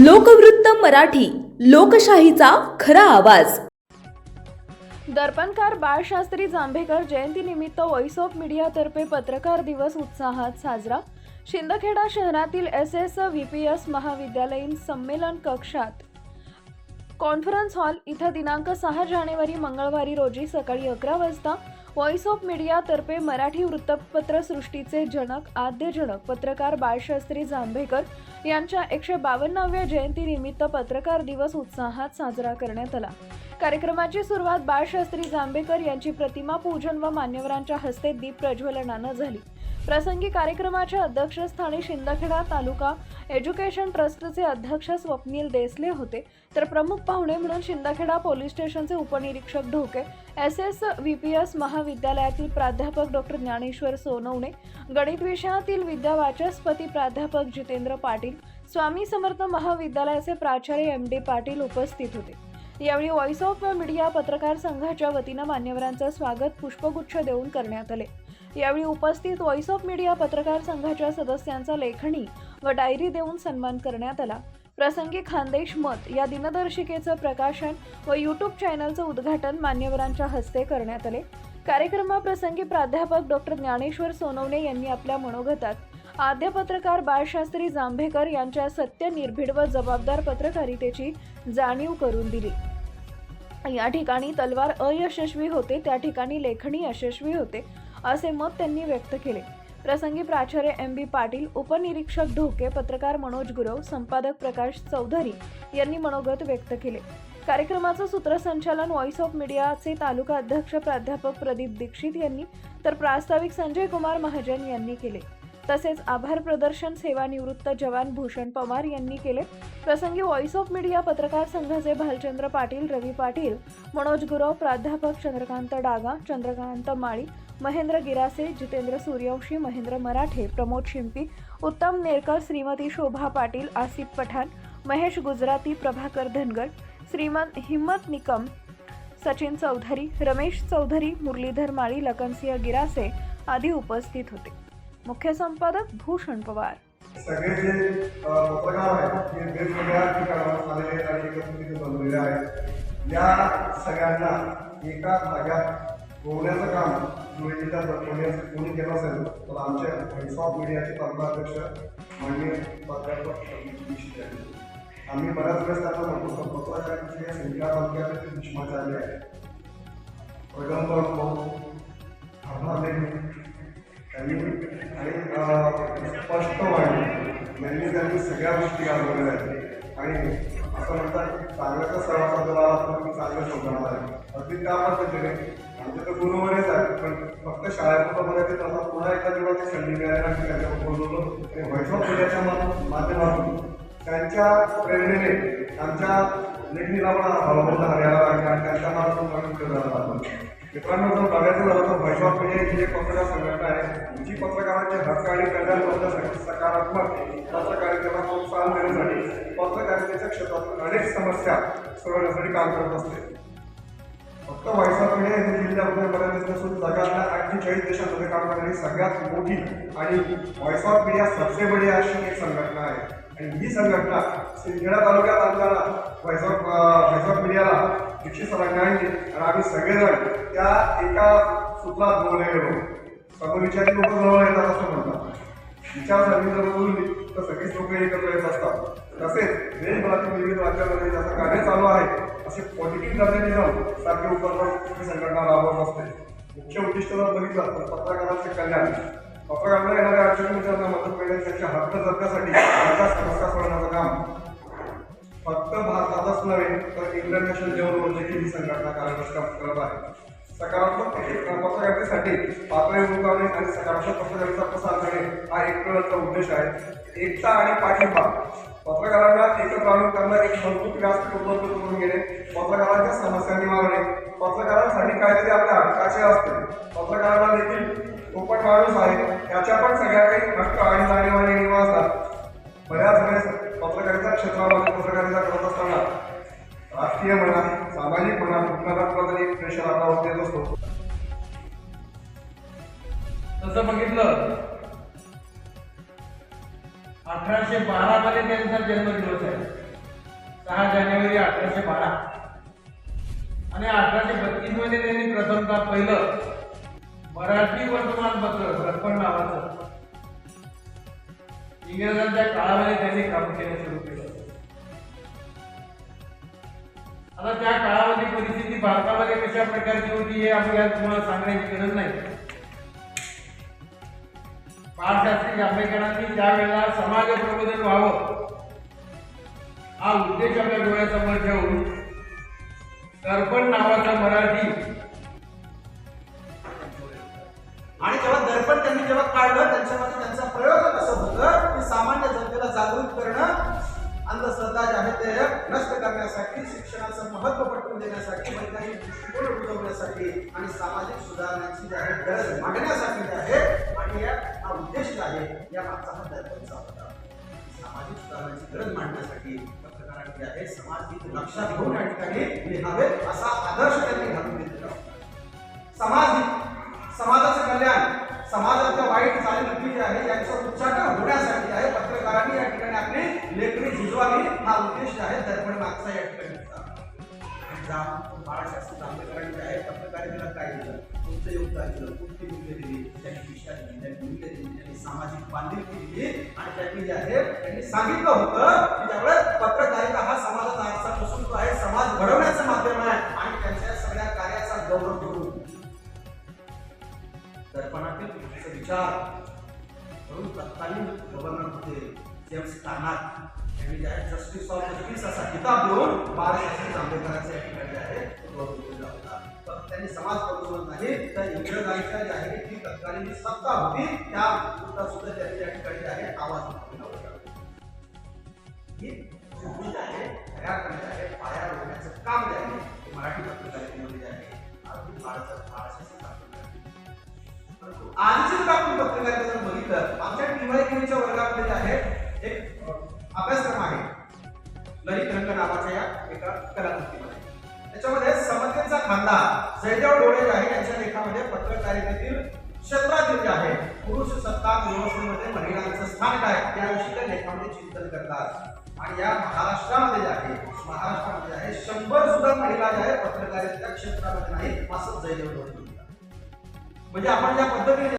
लोकवृत्त मराठी, लोकशाहीचा खरा आवाज. दर्पणकार बाळशास्त्री जांभेकर जयंतीनिमित्त व्हॉइस ऑफ मीडियातर्फे पत्रकार दिवस उत्साहात साजरा. शिंदखेडा शहरातील SSVPS महाविद्यालयीन संमेलन कक्षात कॉन्फरन्स हॉल इथं दिनांक 6 जानेवारी मंगळवारी रोजी सकाळी 11 वाजता व्हॉइस ऑफ मीडियातर्फे मराठी वृत्तपत्र सृष्टीचे जनक, आद्य जनक पत्रकार बाळशास्त्री जांभेकर यांच्या 152व्या जयंतीनिमित्त पत्रकार दिवस उत्साहात साजरा करण्यात आला. कार्यक्रमाची सुरुवात बाळशास्त्री जांभेकर यांची प्रतिमा पूजन व मान्यवरांच्या हस्ते दीप प्रज्वलनानं झाली. प्रसंगी कार्यक्रमाच्या अध्यक्षस्थानी शिंदखेडा तालुका एज्युकेशन ट्रस्टचे अध्यक्ष स्वप्नील देसले होते, तर प्रमुख पाहुणे म्हणून शिंदखेडा पोलीस स्टेशनचे उपनिरीक्षक ढोके, SSVPS महाविद्यालयातील प्राध्यापक डॉक्टर ज्ञानेश्वर सोनवणे, गणित विषयातील विद्यावाचस्पती प्राध्यापक जितेंद्र पाटील, स्वामी समर्थ महाविद्यालयाचे प्राचार्य MD पाटील उपस्थित होते. यावेळी व्हॉइस ऑफ मीडिया पत्रकार संघाच्या वतीनं मान्यवरांचं स्वागत पुष्पगुच्छ देऊन करण्यात आले. यावेळी उपस्थित व्हॉइस ऑफ मीडिया पत्रकार संघाच्या सदस्यांचा लेखणी व डायरी देऊन सन्मान करण्यात आला. प्रसंगी खानदेश मत या दिनदर्शिकेचं प्रकाशन व YouTube चॅनलचं उद्घाटन मान्यवरांच्या हस्ते करण्यात आले. कार्यक्रमाप्रसंगी प्राध्यापक डॉक्टर ज्ञानेश्वर सोनवणे यांनी आपल्या मनोगतात आद्य पत्रकार बाळशास्त्री जांभेकर यांच्या सत्य, निर्भीड व जबाबदार पत्रकारितेची जाणीव करून दिली. या ठिकाणी तलवार अयशस्वी होते, त्या ठिकाणी लेखणी यशस्वी होते असे मत त्यांनी व्यक्त केले. प्रसंगी प्राचार्य MB पाटील, उपनिरीक्षक ढोके, पत्रकार मनोज गुरव, संपादक प्रकाश चौधरी यांनी मनोगत व्यक्त केले. कार्यक्रमाचं सूत्रसंचालन व्हॉइस ऑफ मीडियाचे तालुका अध्यक्ष प्राध्यापक प्रदीप दीक्षित यांनी, तर प्रास्ताविक संजय कुमार महाजन यांनी केले. तसेच आभार प्रदर्शन सेवानिवृत्त जवान भूषण पवार यांनी केले. प्रसंगी व्हॉइस ऑफ मीडिया पत्रकार संघाचे भालचंद्र पाटील, रवी पाटील, मनोज गुरव, प्राध्यापक चंद्रकांत डागा, चंद्रकांत माळी, महेंद्र गिरासे, जितेंद्र सूर्यवंशी, महेंद्र मराठे, प्रमोद शिंपी, उत्तम नेरकर, श्रीमती शोभा पाटील, आसिफ पठाण, महेश गुजराती, प्रभाकर धनगर, श्रीमंत हिम्मत निकम, सचिन चौधरी, रमेश चौधरी, मुरलीधर माळी, लखनसिंह गिरासे आदी उपस्थित होते. मुख्य संपादक भूषण पवार. सगळे जे पत्रकार आहेत हे वेगवेगळ्या ठिकाणावर आलेले आणि एकत्रित बनलेले आहेत. या सगळ्यांना एका जाग्यात बोलण्याचं काम धुळे जिल्ह्यात पुण्याचं कोणी केलं असेल तर आमच्या व्हॉइस ऑफ मीडियाचे तालुका अध्यक्ष माननीय प्राध्यापक दीक्षित यांनी. आम्ही बऱ्याच वेळेस त्यांना म्हणतो पत्रकारांची संख्या तालुक्यात भीष्माचार्य आहे, पैगंबर त्यांनी आणि स्पष्टवाणी त्यांनी सगळ्या गोष्टी गाजवलेल्या आहेत. आणि असं म्हणतात चांगल्याचा सहवास की चांगलं शोधणार आहे. अगदी त्या पद्धतीने आमच्या तर गुरुवरच आहे, पण फक्त शाळेत बघायचे आता पुन्हा एकदा जेव्हा ते संधी मिळाली आणि त्यांच्यावर बोलवलं आणि व्हॉइस ऑफ मीडियाच्या माध्यमातून त्यांच्या प्रेरणेने आमच्या लेखणीला पण हवामान हरियाला लागले आणि त्यांच्या मार्फत केलं. मित्रांनो, जर बघायचं झालं तर व्हॉइस ऑफ मीडिया ही एक पत्रकार संघटना आहे जी पत्रकारांचे हक्क आणि कल्याण करण्यासाठी, सकारात्मक पत्रकारितेला प्रोत्साहन देण्यासाठी, पत्रकारितेच्या क्षेत्रात अनेक समस्या सोडवण्यासाठी काम करत असते. फक्त व्हॉइस ऑफ मीडिया ही जिल्ह्यामध्ये बऱ्याच नसून जगातल्या 48 देशांमध्ये काम करणारी सगळ्यात मोठी आणि व्हॉइस ऑफ मीडिया सबसे बडी अशी एक संघटना आहे. आणि ही संघटना शिंदखेडा तालुक्यात आणताना व्हॉइस ऑफ मीडियाला दीक्षित सरांनी आणली आणि आम्ही सगळेजण त्या एका सूत्रात बोलले गेलो. समोरविचारी लोक जवळ येतात असं म्हणतात. विचारसरणी जर बोलली तर सगळीच लोक एकत्र येत असतात. तसेच देशभरातील विविध राज्यांमध्ये जसं कार्य चालू आहे असे पॉझिटिव्ह जर्नलिझम सारखे उपक्रम ही संघटना राबवत असते. मुख्य उद्दिष्ट जर बघितलं तर पत्रकारांचे कल्याण, पत्रकारांना येणाऱ्या अडचणींना मदत मिळेल, त्यांच्या हक्क जपण्यासाठी त्यांच्या समस्या सोडवण्याचं काम फक्त भारतातच नव्हे तर इंटरनॅशनल लेवलवर देखील ही संघटना कार्यरत करत आहे. सकारात्मक पत्रकारितेसाठी पातळी उंचावणे आणि सकारात्मक पत्रकारितेचा प्रसार करणे हा एकमेवचा उद्देश आहे. एकता आणि पाठिंबा, पत्रकारांना एकत्र आणून त्यांना एक मजबूत व्यासपीठ उपलब्ध करून घेणे, पत्रकारांच्या समस्या निवारणे, पत्रकारांसाठी काहीतरी आपल्या हक्काचे असते. पत्रकारांना देखील पोपट माणूस आहे, त्याच्या पण सगळ्या काही हक्क आणि जाणीव आणि नियम असतात. बऱ्याच वेळेस पत्रकारिता क्षेत्रामध्ये पत्रकारिता करत असताना राजकीय म्हणा, सामाजिक म्हणा, कुठला तरी एक प्रेशर आपल्यावर येत असतो. तसं बघितलं 1812 मध्ये त्यांचा जन्मदिवस आहे. 6 जानेवारी 1812 आणि 1832 मध्ये त्यांनी प्रथमतः पहिलं मराठी वर्तमानपत्र दर्पण नावाचं इंग्रजांच्या काळामध्ये त्यांनी काम केलं सुरू केलं. आता त्या काळामध्ये परिस्थिती भारतामध्ये कशा प्रकारची होती हे आपल्याला तुम्हाला सांगण्याची गरज नाही. बाळशास्त्री जांभेकरांनी त्यावेळेला समाज प्रबोधन व्हावं हा उद्देश आपल्या डोळ्यासमोर ठेवून दर्पण नावाचा मराठी आणि जेव्हा दर्पण त्यांनी जेव्हा काढलं त्यांच्यामध्ये त्यांचा प्रयोग असं होतं की सामान्य जनतेला जागृत करणं, अंधश्रद्धा जे आहे ते नष्ट करण्यासाठी, शिक्षणाचं महत्त्व पटवून देण्यासाठी, वैज्ञानिक दृष्टिकोन रुजवण्यासाठी आणि सामाजिक सुधारणांची जी आहे गरज मांडण्यासाठी जे आहे आणि हा उद्देश जे आहे या मागचा हा दर्पणचा होता. सामाजिक सुधारणांची गरज मांडण्यासाठी पत्रकारांनी जे आहे समाज लक्षात घेऊन या ठिकाणी लिहावे असा आदर्श त्यांनी घालून दिलेला होता. समाजाचं कल्याण, समाजाच्या वाईट चालीरीती जे आहे याचं उच्चाटन होण्यासाठी आहे पत्रकारांनी या ठिकाणी आपली लेखणी झिजवावी हा उद्देश आहे दर्पण मागचा या ठिकाणी होता. बाळशास्त्री जांभेकरांनी जे आहे पत्रकारितेला काय दिलं, कोणतं योगदान दिलं, कोणती मूल्य दिली, त्यांनी दिशा दिली, त्यांनी मूल्य दिली, त्यांनी सामाजिक बांधिलकी दिली आणि त्यांनी जे आहे त्यांनी सांगितलं होतं की त्यावेळेस पत्रकारिता हा समाजाचा आरसा नसून तो आहे समाज घडवण्याचं माध्यम आहे आणि त्यांच्या सगळ्या कार्याचा गौरव करून दर्पणातील विचार करून तत्कालीन गव्हर्नर होते जेम्स कार्नाक यांनी जे आहे जस्टिस ऑफ जस्टिस असा किताब देऊन बाळशास्त्री जांभेकरांच्या या ठिकाणी आहे गौरव केला होता. तर त्यांनी समाज प्रबोधन नाही तर इंग्रजांच्या जे आहे ती तत्कालीन जी सत्ता होती त्या सुद्धा त्यांनी या ठिकाणी आहे आवाज उठवला होता. ही जी आहे तयार करण्यात आहे पाया रोवण्याचं काम जे आहे ते मराठी पत्रकारितेमध्ये जे आहे अगदी बाळशास्त्री आजची जर आपण पत्रकारिता जर बघितलं आमच्या टीवायच्या वर्गामध्ये जे आहे एक अभ्यासक्रम आहे ललित रंग नावाच्या या एका कलाकृतीमध्ये. त्याच्यामध्ये समतेचा खांदा जयदेव डोळे जे आहे यांच्या लेखामध्ये पत्रकारितेतील क्षेत्रातील जे आहे पुरुष सत्ताक व्यवस्थेमध्ये महिलांचं स्थान काय याविषयी त्या लेखामध्ये चिंतन करतात. आणि या महाराष्ट्रामध्ये जे आहे 100 सुद्धा महिला जे आहे पत्रकारितेच्या क्षेत्रामध्ये नाही असं जयदेव डोळे. म्हणजे आपण ज्या पद्धतीने